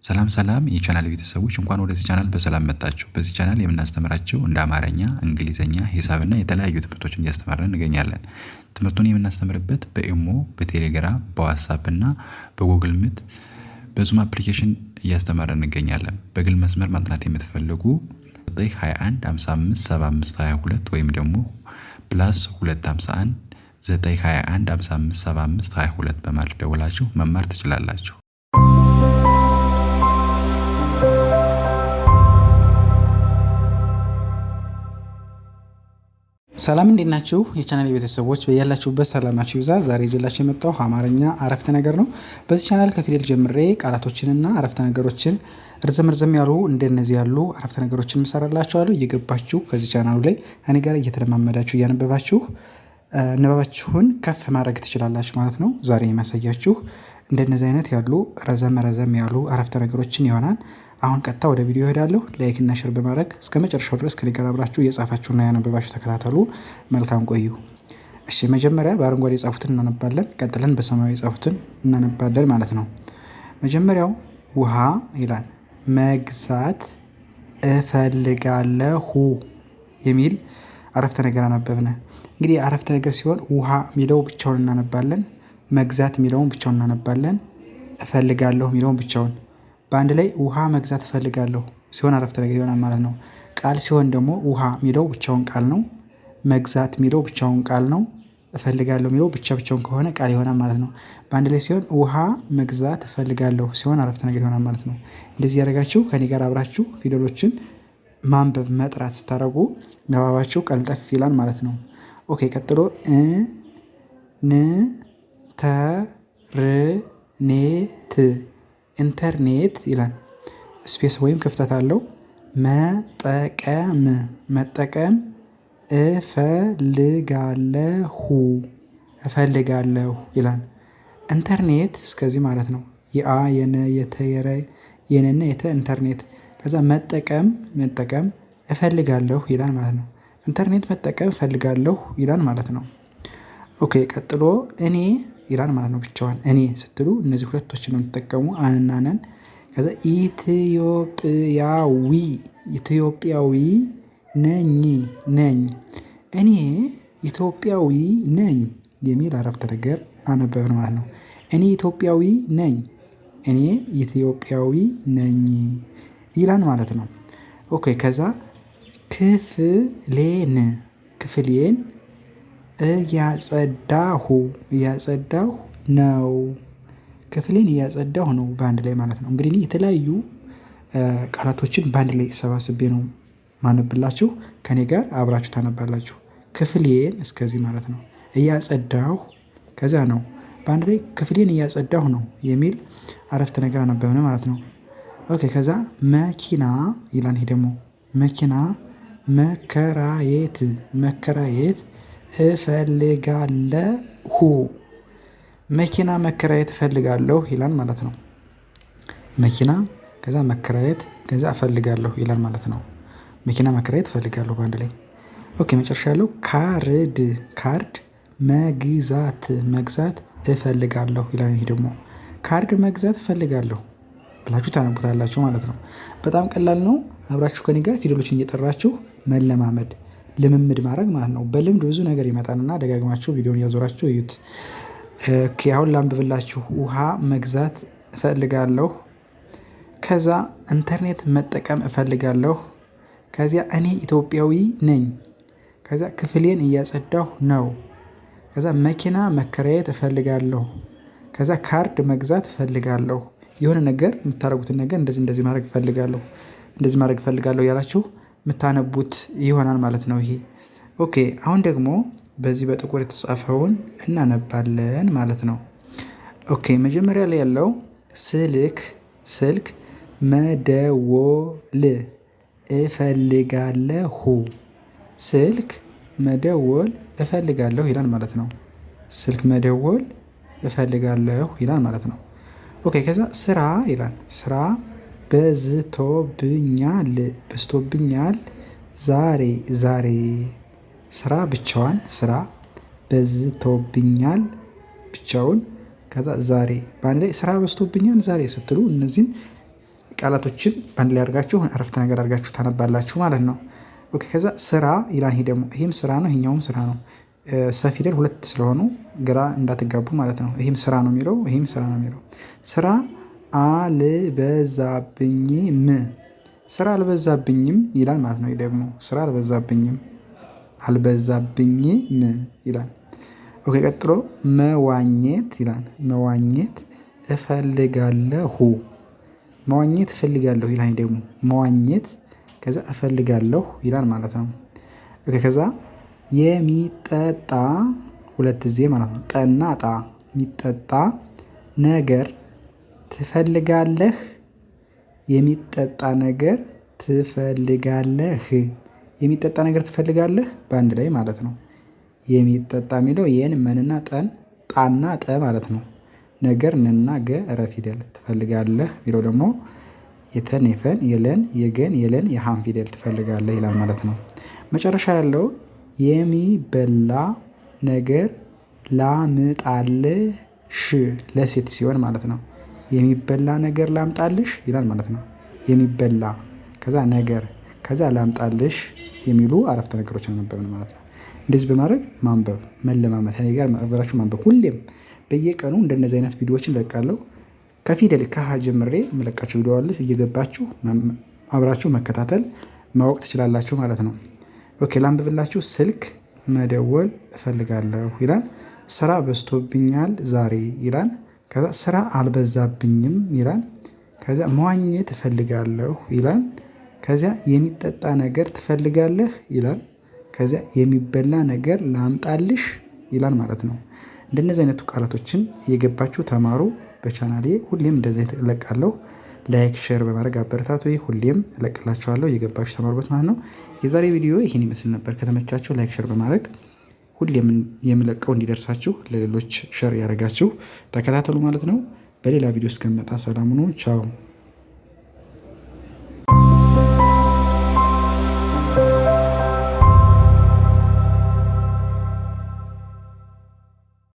ሰላም ሰላም የቻናል ቤተሰቦች እንኳን ወደዚህ ቻናል በሰላም መጣችሁ። በዚህ ቻናል የምናስተምራቸው እንደ አማርኛ፣ እንግሊዘኛ፣ ሂሳብና የተለያዩ ትምህርቶችን እያስተማርን እንገኛለን። ትምህርቱን የምናስተምርበት በኢሞ፣ በቴሌግራም፣ በዋትስአፕ እና በጉግል ሚት በዙም አፕሊኬሽን እያስተማርን እንገኛለን። በግል መስመር ማጥናት የምትፈልጉ 921 55 75 22 ወይም ደግሞ +251 921 55 75 22 በማለት ደውላችሁ መማር ትችላላችሁ። ሰላም እንዴት ናችሁ? የቻናል ቤተሰቦች በያላችሁበት ሰላማችሁ ይብዛ። ዛሬ ይዤላችሁ የመጣው አማርኛ አረፍተ ነገር ነው። በዚህ ቻናል ከፊደል ጀምሬ ቃላቶችንና አረፍተ ነገሮችን ርዘም ያሉ እንደነዚህ ያሉ አረፍተ ነገሮችን እንሰራላችኋለሁ። እየገባችሁ ከዚህ ቻናሉ ላይ እኔ ጋር እየተለማመዳችሁ እያነበባችሁ ንባባችሁን ከፍ ማድረግ ትችላላችሁ ማለት ነው። ዛሬ የማሳያችሁ እንደነዚህ አይነት ያሉ ረዘም ያሉ አረፍተ ነገሮችን ይሆናል። አሁን ቀጥታ ወደ ቪዲዮ እሄዳለሁ። ላይክ እና ሼር በማድረግ እስከ መጨረሻው ድረስ ከኔ ጋር አብራችሁ እየጻፋችሁና ያነበባችሁ ተከታተሉ። መልካም ቆዩ። እሺ መጀመሪያ በአረንጓዴ የጻፉትን እናነባለን፣ ቀጥለን በሰማያዊ የጻፉትን እናነባለን ማለት ነው። መጀመሪያው ውሃ ይላል። መግዛት እፈልጋለሁ የሚል አረፍተ ነገር አነበብነ። እንግዲህ አረፍተ ነገር ሲሆን ውሃ የሚለው ብቻውን እናነባለን፣ መግዛት የሚለውን ብቻውን እናነባለን፣ እፈልጋለሁ የሚለውን ብቻውን። በአንድ ላይ ውሃ መግዛት እፈልጋለሁ ሲሆን አረፍተ ነገር ይሆናል ማለት ነው። ቃል ሲሆን ደግሞ ውሃ የሚለው ብቻውን ቃል ነው፣ መግዛት የሚለው ብቻውን ቃል ነው፣ እፈልጋለሁ የሚለው ብቻውን ከሆነ ቃል ይሆናል ማለት ነው። በአንድ ላይ ሲሆን ውሃ መግዛት እፈልጋለሁ ሲሆን አረፍተ ነገር ይሆናል ማለት ነው። እንደዚህ ያደርጋችሁ ከኔ ጋር አብራችሁ ፊደሎችን ማንበብ መጥራት ስታደርጉ ንባባችሁ ቀልጠፍ ይላል ማለት ነው። ኦኬ ቀጥሎ ኢንተርኔት ኢንተርኔት ይላል። ስፔስ ወይም ክፍተት አለው። መጠቀም እፈልጋለሁ ይላል። ኢንተርኔት እስከዚህ ማለት ነው። የአ የነ የተ የነና የተ ኢንተርኔት። ከዛ መጠቀም እፈልጋለሁ ይላል ማለት ነው። ኢንተርኔት መጠቀም እፈልጋለሁ ይላል ማለት ነው። ኦኬ ቀጥሎ እኔ ይላል ማለት ነው። ብቻዋን እኔ ስትሉ እነዚህ ሁለቶችን ነው የምትጠቀሙ አንና ነን። ከዛ ኢትዮጵያዊ ነኝ እኔ ኢትዮጵያዊ ነኝ የሚል አረፍተ ነገር አነበብን ማለት ነው። እኔ ኢትዮጵያዊ ነኝ ይላል ማለት ነው። ኦኬ ከዛ ክፍሌን እያጸዳሁ ነው። ክፍሌን እያጸዳሁ ነው በአንድ ላይ ማለት ነው። እንግዲህ የተለያዩ ቃላቶችን በአንድ ላይ ሰባስቤ ነው ማነብላችሁ። ከኔ ጋር አብራችሁ ታነባላችሁ። ክፍሌን እስከዚህ ማለት ነው። እያጸዳሁ ከዛ ነው በአንድ ላይ ክፍሌን እያጸዳሁ ነው የሚል አረፍተ ነገር አነበብን ማለት ነው። ኦኬ ከዛ መኪና ይላል። ይሄ ደግሞ መኪና መከራየት እፈልጋለሁ መኪና መከራየት እፈልጋለሁ ይላል ማለት ነው። መኪና ከዛ መከራየት ከዛ እፈልጋለሁ ይላል ማለት ነው። መኪና መከራየት እፈልጋለሁ በአንድ ላይ። ኦኬ መጨረሻ ያለው ካርድ መግዛት እፈልጋለሁ ይላል። ይሄ ደግሞ ካርድ መግዛት እፈልጋለሁ ብላችሁ ታነቡታላችሁ ማለት ነው። በጣም ቀላል ነው። አብራችሁ ከኔ ጋር ፊደሎችን እየጠራችሁ መለማመድ ልምምድ ማድረግ ማለት ነው። በልምድ ብዙ ነገር ይመጣልና ደጋግማችሁ ቪዲዮን እያዞራችሁ እዩት። ኦኬ አሁን ላንብብላችሁ። ውሃ መግዛት እፈልጋለሁ። ከዛ ኢንተርኔት መጠቀም እፈልጋለሁ። ከዚያ እኔ ኢትዮጵያዊ ነኝ። ከዛ ክፍሌን እያጸዳሁ ነው። ከዛ መኪና መከራየት እፈልጋለሁ። ከዛ ካርድ መግዛት እፈልጋለሁ። የሆነ ነገር የምታደርጉትን ነገር እንደዚህ ማድረግ እፈልጋለሁ ያላችሁ የምታነቡት ይሆናል ማለት ነው። ይሄ ኦኬ አሁን ደግሞ በዚህ በጥቁር የተጻፈውን እናነባለን ማለት ነው። ኦኬ መጀመሪያ ላይ ያለው ስልክ መደወል እፈልጋለሁ ስልክ መደወል እፈልጋለሁ ይላል ማለት ነው። ስልክ መደወል እፈልጋለሁ ይላል ማለት ነው። ኦኬ ከዛ ስራ ይላል። ስራ በዝቶብኛል ዛሬ ስራ ብቻዋን ስራ በዝቶብኛል ብቻውን ከዛ ዛሬ በአንድ ላይ ስራ በዝቶብኛል ዛሬ ስትሉ እነዚህን ቃላቶችን በአንድ ላይ አድርጋችሁ አረፍተ ነገር አድርጋችሁ ታነባላችሁ ማለት ነው። ኦኬ ከዛ ስራ ይላል። ይሄ ደግሞ ይሄም ስራ ነው ይሄኛውም ስራ ነው። ሰፊደል ሁለት ስለሆኑ ግራ እንዳትጋቡ ማለት ነው። ይሄም ስራ ነው የሚለው ይሄም ስራ ነው የሚለው። ስራ አልበዛብኝም ስራ አልበዛብኝም ይላል ማለት ነው። ይሄ ደግሞ ስራ አልበዛብኝም ይላል። ኦኬ ቀጥሎ መዋኘት ይላል። መዋኘት እፈልጋለሁ ይላል። ደግሞ መዋኘት ከዛ እፈልጋለሁ ይላል ማለት ነው። ኦኬ ከዛ የሚጠጣ ሁለት ጊዜ ማለት ነው። ጠና ጣ የሚጠጣ ነገር ትፈልጋለህ የሚጠጣ ነገር ትፈልጋለህ የሚጠጣ ነገር ትፈልጋለህ በአንድ ላይ ማለት ነው። የሚጠጣ የሚለው የን መንና ጠን ጣና ጠ ማለት ነው። ነገር ንና ገ ረ ፊደል ትፈልጋለህ የሚለው ደግሞ የተን የፈን የለን የገን የለን የሃም ፊደል ትፈልጋለህ ይላል ማለት ነው። መጨረሻ ያለው የሚበላ ነገር ላምጣልሽ ለሴት ሲሆን ማለት ነው። የሚበላ ነገር ላምጣልሽ ይላል ማለት ነው። የሚበላ ከዛ ነገር ከዛ ላምጣልሽ የሚሉ አረፍተ ነገሮችን አነበብን ማለት ነው። እንደዚህ በማድረግ ማንበብ መለማመድ ከእኔ ጋር አብራችሁ ማንበብ ሁሌም በየቀኑ እንደነዚህ አይነት ቪዲዮዎችን እለቃለሁ። ከፊደል ከሀ ጀምሬ የምለቃቸው ቪዲዮ አለ እየገባችሁ አብራችሁ መከታተል ማወቅ ትችላላችሁ ማለት ነው። ኦኬ ላንብብላችሁ። ስልክ መደወል እፈልጋለሁ ይላል። ስራ በዝቶብኛል ዛሬ ይላል። ከዛ ስራ አልበዛብኝም ይላል። ከዛ መዋኘት እፈልጋለሁ ይላል። ከዚያ የሚጠጣ ነገር ትፈልጋለህ ይላል። ከዚያ የሚበላ ነገር ላምጣልሽ ይላል ማለት ነው። እንደነዚህ አይነቱ ቃላቶችን እየገባችሁ ተማሩ። በቻናሌ ሁሌም እንደዚህ እለቃለሁ። ላይክ ሼር በማድረግ አበረታቱ። ሁሌም እለቅላችኋለሁ እየገባችሁ ተማሩበት ማለት ነው። የዛሬ ቪዲዮ ይህን ይመስል ነበር። ከተመቻችሁ ላይክ ሼር በማድረግ ሁሌም የምለቀው እንዲደርሳችሁ ለሌሎች ሼር ያደረጋችሁ ተከታተሉ ማለት ነው። በሌላ ቪዲዮ እስከምመጣ ሰላም ሁኑ። ቻው